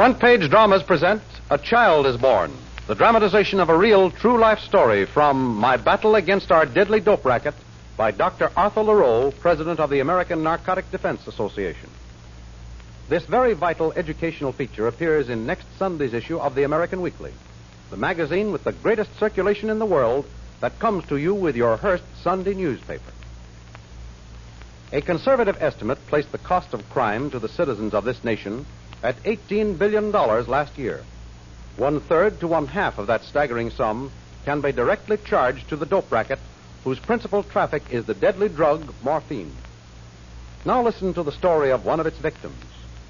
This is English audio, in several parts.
Front Page Dramas present A Child is Born, the dramatization of a real, true-life story from My Battle Against Our Deadly Dope Racket by Dr. Arthur LaRoe, president of the American Narcotic Defense Association. This very vital educational feature appears in next Sunday's issue of the American Weekly, the magazine with the greatest circulation in the world that comes to you with your Hearst Sunday newspaper. A conservative estimate placed the cost of crime to the citizens of this nation at $18 billion last year. 1/3 to 1/2 of that staggering sum can be directly charged to the dope racket, whose principal traffic is the deadly drug morphine. Now listen to the story of one of its victims,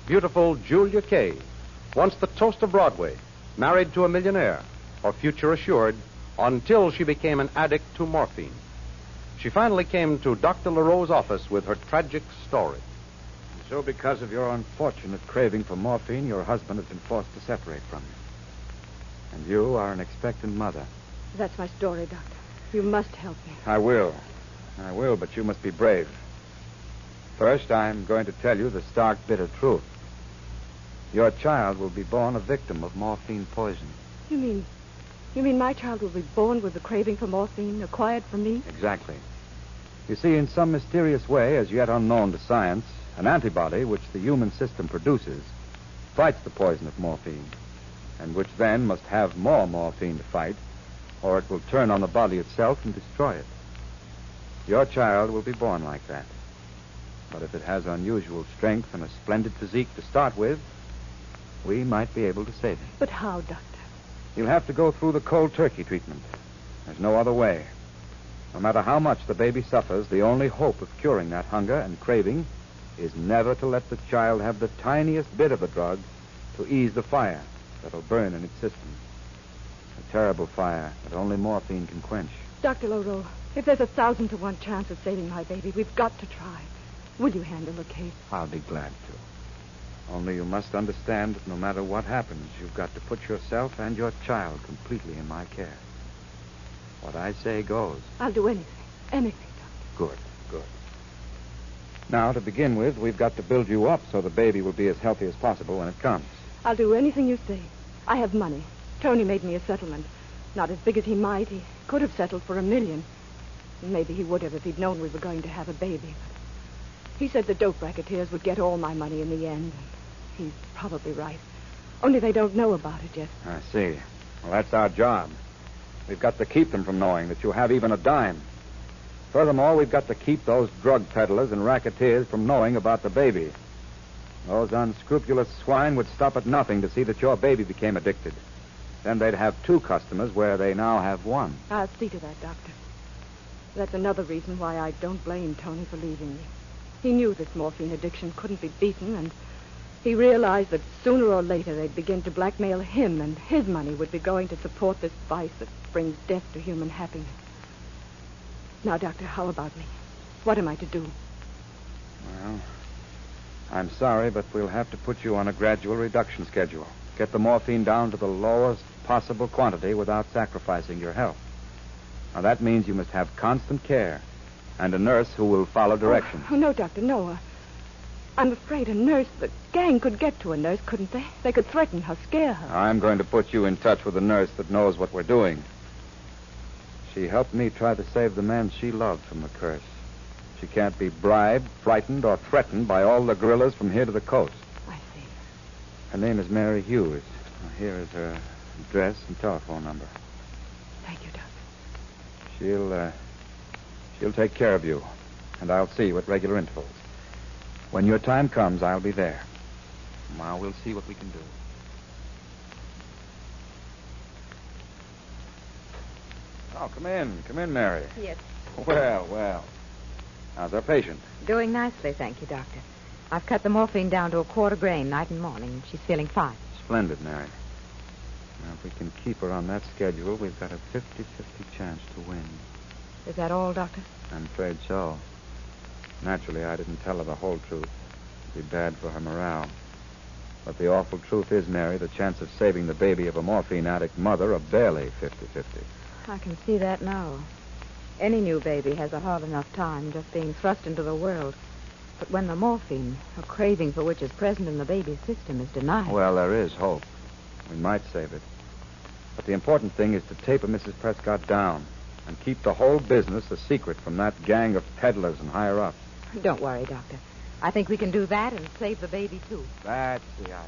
beautiful Julia Kay, once the toast of Broadway, married to a millionaire, or future assured, until she became an addict to morphine. She finally came to Dr. LaRoe's office with her tragic story. So because of your unfortunate craving for morphine, your husband has been forced to separate from you. And you are an expectant mother. That's my story, Doctor. You must help me. I will, but you must be brave. First, I'm going to tell you the stark, bitter truth. Your child will be born a victim of morphine poison. You mean my child will be born with the craving for morphine acquired from me? Exactly. You see, in some mysterious way, as yet unknown to science, an antibody which the human system produces fights the poison of morphine, and which then must have more morphine to fight, or it will turn on the body itself and destroy it. Your child will be born like that. But if it has unusual strength and a splendid physique to start with, we might be able to save it. But how, Doctor? You'll have to go through the cold turkey treatment. There's no other way. No matter how much the baby suffers, the only hope of curing that hunger and craving is never to let the child have the tiniest bit of the drug to ease the fire that'll burn in its system. A terrible fire that only morphine can quench. Dr. LaRoe, if there's 1,000 to 1 chance of saving my baby, we've got to try. Will you handle the case? I'll be glad to. Only you must understand that no matter what happens, you've got to put yourself and your child completely in my care. What I say goes. I'll do anything. Anything, Doctor. Good. Now, to begin with, we've got to build you up so the baby will be as healthy as possible when it comes. I'll do anything you say. I have money. Tony made me a settlement. Not as big as he might. He could have settled for $1 million. Maybe he would have if he'd known we were going to have a baby. But he said the dope racketeers would get all my money in the end. He's probably right. Only they don't know about it yet. I see. Well, that's our job. We've got to keep them from knowing that you have even a dime. Furthermore, we've got to keep those drug peddlers and racketeers from knowing about the baby. Those unscrupulous swine would stop at nothing to see that your baby became addicted. Then they'd have 2 customers where they now have 1. I'll see to that, Doctor. That's another reason why I don't blame Tony for leaving me. He knew this morphine addiction couldn't be beaten, and he realized that sooner or later they'd begin to blackmail him, and his money would be going to support this vice that brings death to human happiness. Now, Doctor, how about me? What am I to do? Well, I'm sorry, but we'll have to put you on a gradual reduction schedule. Get the morphine down to the lowest possible quantity without sacrificing your health. Now, that means you must have constant care and a nurse who will follow directions. Oh, no, Doctor, no. I'm afraid a nurse, the gang could get to a nurse, couldn't they? They could threaten her, scare her. I'm going to put you in touch with a nurse that knows what we're doing. She helped me try to save the man she loved from the curse. She can't be bribed, frightened, or threatened by all the guerrillas from here to the coast. I see. Her name is Mary Hughes. Here is her address and telephone number. Thank you, Doctor. She'll take care of you, and I'll see you at regular intervals. When your time comes, I'll be there. Now we'll see what we can do. Oh, come in, Mary. Yes. Well. How's our patient? Doing nicely, thank you, Doctor. I've cut the morphine down to 1/4 grain night and morning, and she's feeling fine. Splendid, Mary. Now, if we can keep her on that schedule, we've got a 50-50 chance to win. Is that all, Doctor? I'm afraid so. Naturally, I didn't tell her the whole truth. It'd be bad for her morale. But the awful truth is, Mary, the chance of saving the baby of a morphine addict mother are barely 50-50. I can see that now. Any new baby has a hard enough time just being thrust into the world. But when the morphine, a craving for which is present in the baby's system, is denied... Well, there is hope. We might save it. But the important thing is to taper Mrs. Prescott down and keep the whole business a secret from that gang of peddlers and higher-ups. Don't worry, Doctor. I think we can do that and save the baby, too. That's the idea.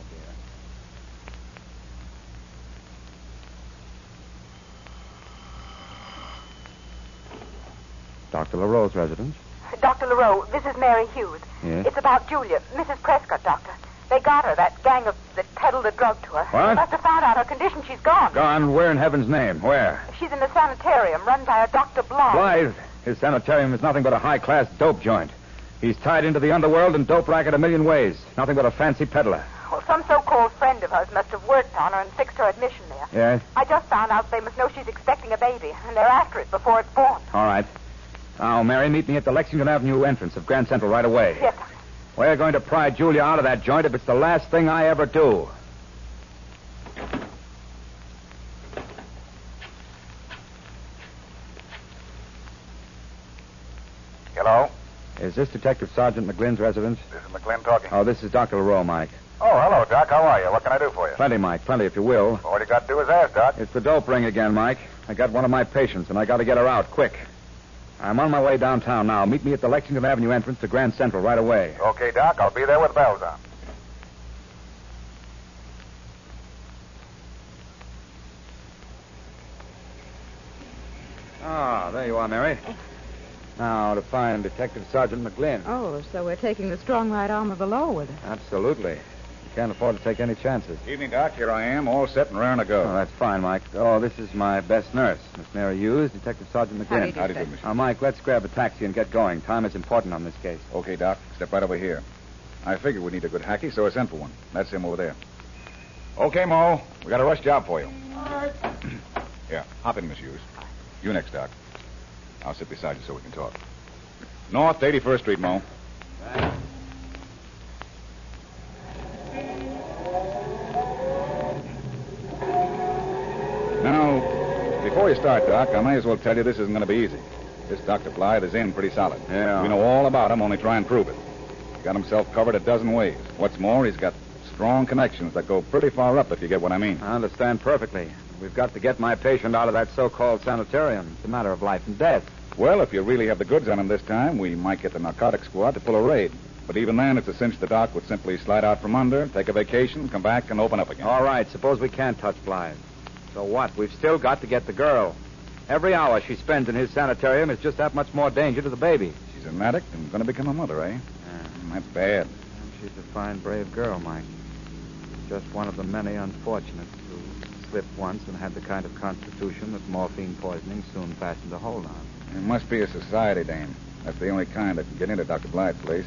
Dr. LaRoe's residence? Dr. LaRoe, this is Mary Hughes. Yes? It's about Julia, Mrs. Prescott, Doctor. They got her, that gang that peddled a drug to her. What? They must have found out her condition. She's gone. Gone? Where in heaven's name? Where? She's in a sanitarium run by a Dr. Blythe. Blythe. His sanitarium is nothing but a high-class dope joint. He's tied into the underworld and dope racket a million ways. Nothing but a fancy peddler. Well, some so-called friend of hers must have worked on her and fixed her admission there. Yes? I just found out they must know she's expecting a baby, and they're after it before it's born. All right. Now, Mary, meet me at the Lexington Avenue entrance of Grand Central right away. Yes, Doctor. We're going to pry Julia out of that joint if it's the last thing I ever do. Hello? Is this Detective Sergeant McGlynn's residence? This is McGlynn talking. Oh, this is Dr. LaRoe, Mike. Oh, hello, Doc. How are you? What can I do for you? Plenty, Mike. Plenty, if you will. All you got to do is ask, Doc. It's the dope ring again, Mike. I got one of my patients, and I got to get her out quick. I'm on my way downtown now. Meet me at the Lexington Avenue entrance to Grand Central right away. Okay, Doc. I'll be there with bells on. Ah, there you are, Mary. Now, to find Detective Sergeant McGlynn. Oh, so we're taking the strong right arm of the law with us. Absolutely. You can't afford to take any chances. Evening, Doc. Here I am, all set and raring to go. Oh, that's fine, Mike. Oh, this is my best nurse, Miss Mary Hughes, Detective Sergeant How do you McGlynn. do, How do you sir? do, Miss? Now, Mike, let's grab a taxi and get going. Time is important on this case. Okay, Doc. Step right over here. I figured we'd need a good hacky, so I sent for one. That's him over there. Okay, Mo. We got a rush job for you. All right. Yeah, hop in, Miss Hughes. You next, Doc. I'll sit beside you so we can talk. North 81st Street, Mo. Now, before you start, Doc, I may as well tell you this isn't going to be easy. This Dr. Blythe is in pretty solid. Yeah. We know all about him, only try and prove it. He's got himself covered a dozen ways. What's more, he's got strong connections that go pretty far up, if you get what I mean. I understand perfectly. We've got to get my patient out of that so-called sanitarium. It's a matter of life and death. Well, if you really have the goods on him this time, we might get the narcotics squad to pull a raid. But even then, it's a cinch the doc would simply slide out from under, take a vacation, come back, and open up again. All right, suppose we can't touch Blythe. So what? We've still got to get the girl. Every hour she spends in his sanitarium is just that much more danger to the baby. She's an addict and going to become a mother, eh? That's bad. She's a fine, brave girl, Mike. Just one of the many unfortunates who slipped once and had the kind of constitution that morphine poisoning soon fastened a hold on. It must be a society dame. That's the only kind that can get into Dr. Blythe's place.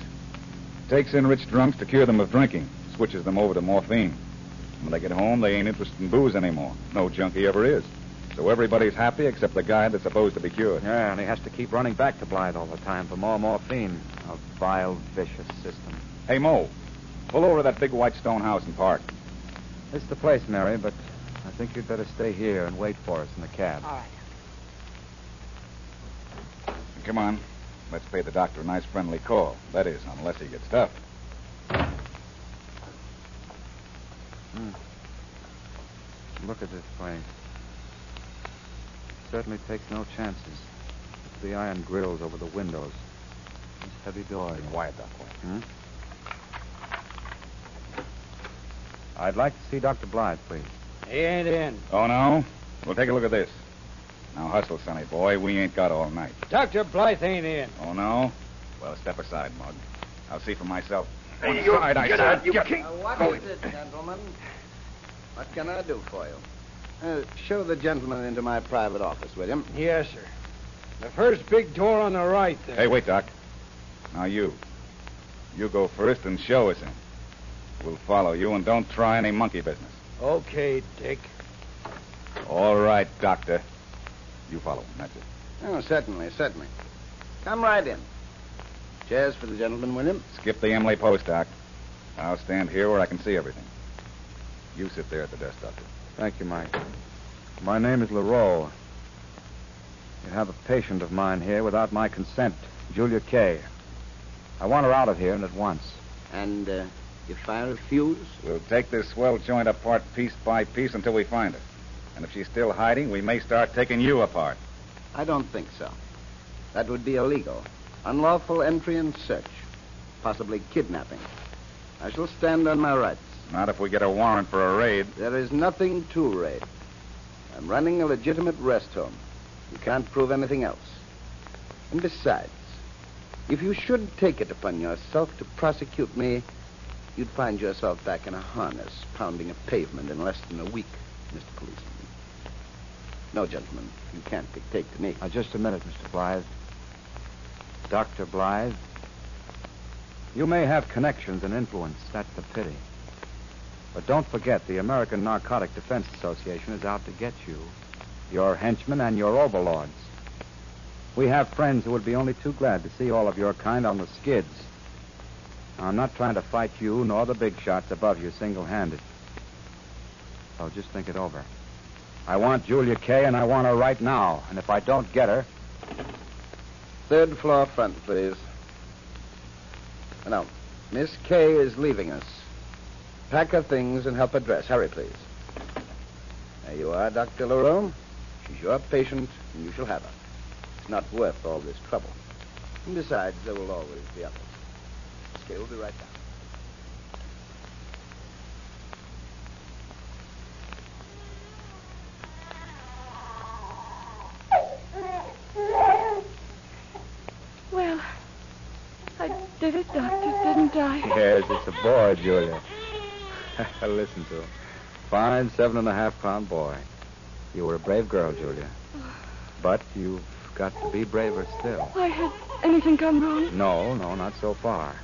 Takes in rich drunks to cure them of drinking, switches them over to morphine. When they get home, they ain't interested in booze anymore. No junkie ever is. So everybody's happy except the guy that's supposed to be cured. Yeah, and he has to keep running back to Blythe all the time for more morphine. A vile, vicious system. Hey, Mo, pull over to that big white stone house and park. It's the place, Mary, but I think you'd better stay here and wait for us in the cab. All right. Come on. Let's pay the doctor a nice friendly call. That is, unless he gets stuffed. Look at this place. It certainly takes no chances. It's the iron grills over the windows. These heavy doors. Quiet, Doc. I'd like to see Dr. Blythe, please. He ain't in. Oh, no? Well, take a look at this. Now, hustle, sonny boy. We ain't got all night. Dr. Blythe ain't in. Oh, no? Well, step aside, Mug. I'll see for myself. One You side, I get said. out, you can't. What is it, gentlemen? What can I do for you? Show the gentleman into my private office, will you? Yes, sir. The first big door on the right there. Hey, wait, Doc. Now, you. You go first and show us in. We'll follow you, and don't try any monkey business. Okay, Dick. All right, Doctor. You follow him. That's it. Oh, certainly. Come right in. Chairs for the gentleman, William. Skip the Emily post, Doc. I'll stand here where I can see everything. You sit there at the desk, Doctor. Thank you, Mike. My name is LaRoe. You have a patient of mine here without my consent, Julia Kay. I want her out of here and at once. And if I refuse? We'll take this swell joint apart piece by piece until we find her. And if she's still hiding, we may start taking you apart. I don't think so. That would be illegal. Unlawful entry and search. Possibly kidnapping. I shall stand on my rights. Not if we get a warrant for a raid. There is nothing to raid. I'm running a legitimate rest home. You can't prove anything else. And besides, if you should take it upon yourself to prosecute me, you'd find yourself back in a harness, pounding a pavement in less than a week, Mr. Policeman. No, gentlemen, you can't dictate to me. Now, just a minute, Mr. Blythe. Dr. Blythe, you may have connections and influence. That's the pity. But don't forget, the American Narcotic Defense Association is out to get you, your henchmen, and your overlords. We have friends who would be only too glad to see all of your kind on the skids. Now, I'm not trying to fight you nor the big shots above you single-handed. So just think it over. I want Julia Kay, and I want her right now. And if I don't get her... Third floor front, please. Now, Miss Kay is leaving us. Pack her things and help her dress. Hurry, please. There you are, Dr. LaRue. She's your patient, and you shall have her. It's not worth all this trouble. And besides, there will always be others. Miss Kay will be right down. Well, I did it, Doctor, didn't I? Yes, it's a boy, Julia. Listen to him. Fine 7.5-pound boy. You were a brave girl, Julia. But you've got to be braver still. Why, has anything gone wrong? No, not so far.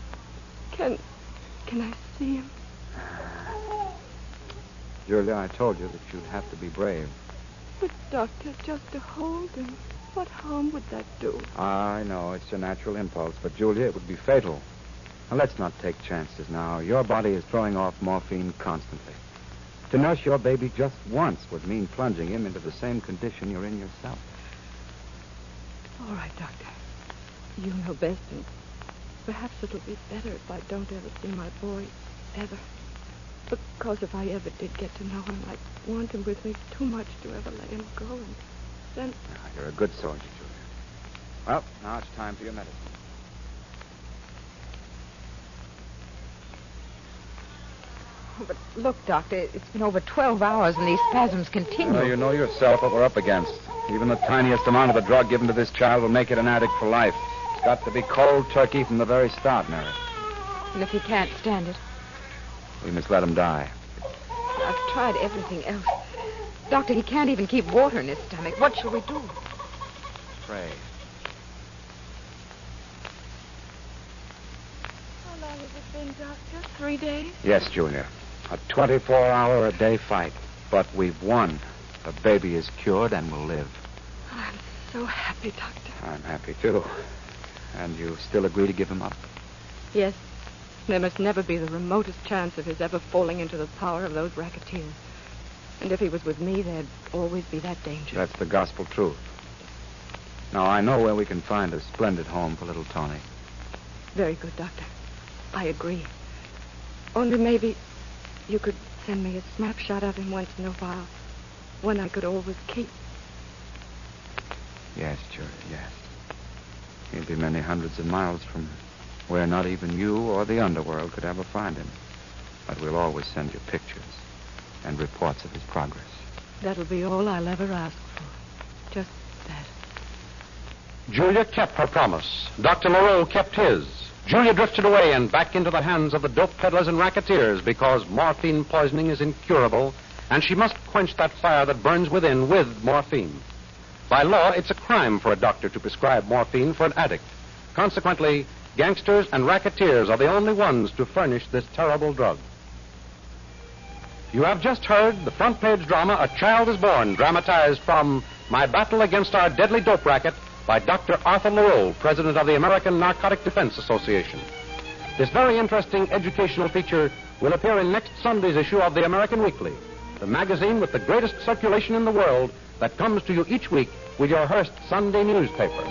Can I see him? Julia, I told you that you'd have to be brave. But, Doctor, just to hold him, what harm would that do? I know, it's a natural impulse, but, Julia, it would be fatal. Now, let's not take chances now. Your body is throwing off morphine constantly. To nurse your baby just once would mean plunging him into the same condition you're in yourself. All right, Doctor. You know best, and perhaps it'll be better if I don't ever see my boy, ever. Because if I ever did get to know him, I'd want him with me too much to ever let him go, and then... You're a good soldier, Julia. Well, now it's time for your medicine. But look, Doctor, it's been over 12 hours and these spasms continue. Well, you know yourself what we're up against. Even the tiniest amount of the drug given to this child will make it an addict for life. It's got to be cold turkey from the very start, Mary. And if he can't stand it? We must let him die. I've tried everything else. Doctor, he can't even keep water in his stomach. What shall we do? Pray. How long has it been, Doctor? 3 days? Yes, Julia. A 24-hour-a-day fight. But we've won. The baby is cured and will live. I'm so happy, Doctor. I'm happy, too. And you still agree to give him up? Yes. There must never be the remotest chance of his ever falling into the power of those racketeers. And if he was with me, there'd always be that danger. That's the gospel truth. Now, I know where we can find a splendid home for little Tony. Very good, Doctor. I agree. Only maybe you could send me a snapshot of him once in a while. One I could always keep. Yes, Julia, yes. He'll be many hundreds of miles from where not even you or the underworld could ever find him. But we'll always send you pictures and reports of his progress. That'll be all I'll ever ask for. Just that. Julia kept her promise. Dr. LaRue kept his. Julia drifted away and back into the hands of the dope peddlers and racketeers because morphine poisoning is incurable, and she must quench that fire that burns within with morphine. By law, it's a crime for a doctor to prescribe morphine for an addict. Consequently, gangsters and racketeers are the only ones to furnish this terrible drug. You have just heard the front page drama, A Child is Born, dramatized from My Battle Against Our Deadly Dope Racket by Dr. Arthur LaRue, president of the American Narcotic Defense Association. This very interesting educational feature will appear in next Sunday's issue of the American Weekly, the magazine with the greatest circulation in the world that comes to you each week with your Hearst Sunday newspaper.